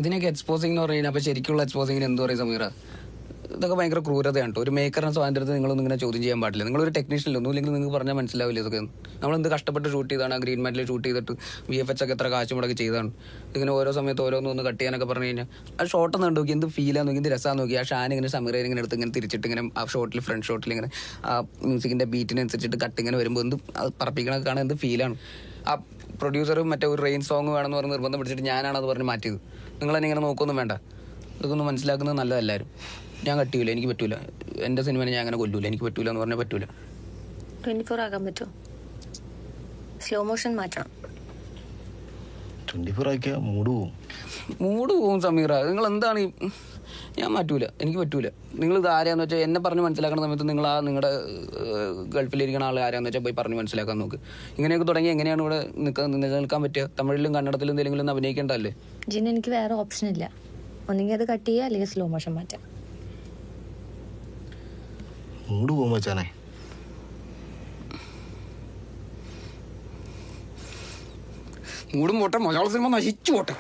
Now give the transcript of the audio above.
ഇതിനൊക്കെ എക്സ്പോസിംഗ് എന്ന് പറയുന്നത് അപ്പോൾ ശരിക്കുള്ള എക്സ്പോസിങ്ങിന് എന്ത് പറയും സമീറ? ഇതൊക്കെ ഭയങ്കര ക്രൂരതയാണ് കേട്ടോ. ഒരു മേക്കറിനെ സ്വാതന്ത്ര്യത്തിൽ നിങ്ങളൊന്നും ഇങ്ങനെ ചോദ്യം ചെയ്യാൻ പാടില്ല. നിങ്ങളൊരു ടെക്നീഷ്യൻ ഒന്നും ഇല്ലെങ്കിൽ നിങ്ങൾക്ക് പറഞ്ഞാൽ മനസ്സിലാവില്ല. ഇതൊക്കെ നമ്മളെന്ത് കഷ്ടപ്പെട്ട് ഷൂട്ട് ചെയ്താണ്, ഗ്രീൻ മാറ്റിൽ ഷൂട്ട് ചെയ്തിട്ട് VFX ഒക്കെ എത്ര കാശ് മുടക്കി ചെയ്താണ്. ഇതിങ്ങനെ ഓരോ സമയത്ത് ഓരോന്ന് കട്ട് ചെയ്യാനൊക്കെ പറഞ്ഞു കഴിഞ്ഞാൽ ആ ഷോട്ട് ഒന്ന് നോക്കി എന്ത് ഫീലാന്ന് നോക്കി, എന്ത് രസമാണെന്ന് നോക്കി. ആ ഷാൻ ഇങ്ങനെ സമീറ ഇങ്ങനെ എടുത്ത് ഇങ്ങനെ തിരിച്ചിട്ട് ഇങ്ങനെ ആ ഷോട്ടിൽ ഫ്രണ്ട് ഷോട്ടിൽ ഇങ്ങനെ ആ മ്യൂസിക്കിൻ്റെ ബീറ്റിനനുസരിച്ചിട്ട് കട്ട് ഇങ്ങനെ വരുമ്പോൾ എന്ത് അത് പറപ്പിക്കണൊക്കെ കാണാൻ എന്ത് ഫീലാണ്. ആ പ്രൊഡ്യൂസറും മറ്റേ ഒരു റെയിൻ സോങ് വേണമെന്ന് പറഞ്ഞ് നിർബന്ധം പിടിച്ചിട്ട് ഞാനാണത് പറഞ്ഞ് മാറ്റിയത്. നിങ്ങൾ തന്നെ ഇങ്ങനെ നോക്കൊന്നും വേണ്ട. ഇതൊക്കെ ഒന്ന് മനസ്സിലാക്കുന്നത് നല്ലതെല്ലാവരും. ഞാൻ കട്ടിയൂല, എനിക്ക് പറ്റൂല. എൻ്റെ സിനിമനെ ഞാൻ അങ്ങനെ കൊല്ലൂല, എനിക്ക് പറ്റൂല എന്ന് പറഞ്ഞാൽ പറ്റൂല. 24 ആക്കാൻ പറ്റുമോ? സ്ലോ മോഷൻ മാറ്റണം. 24 ആക്കിയാൽ മൂഡ് പോവും സമീറ. നിങ്ങൾ എന്താണ് ഞാൻ മാറ്റൂല, എനിക്ക് പറ്റൂല. നിങ്ങൾ ഇത് ആരാന്ന് വെച്ചാൽ എന്നെ പറഞ്ഞ് മനസ്സിലാക്കുന്ന സമയത്ത് നിങ്ങൾ ആ നിങ്ങളുടെ ഗൾഫിലിരിക്കുന്ന ആൾ ആരാന്ന് വെച്ചാൽ പോയി പറഞ്ഞ് മനസ്സിലാക്കാൻ നോക്ക്. ഇങ്ങനെയൊക്കെ തുടങ്ങി എങ്ങനെയാണ് ഇവിടെ നിലനിൽക്കാൻ പറ്റുക? തമിഴിലും കന്നഡത്തിലും എന്തെങ്കിലും ഒന്ന് അഭിനയിക്കേണ്ടല്ലേ? ജിന് എനിക്ക് വേറെ ഓപ്ഷൻ ഇല്ല. ഒന്നെങ്കിൽ അത് കട്ട് ചെയ്യുക, അല്ലെങ്കിൽ സ്ലോ മോഷൻ മാറ്റാം. മൂഡ് പോകും മച്ചാനെ. മൂടും പോട്ടെ, മലയാള സിനിമ നശിച്ചു പോട്ടെ.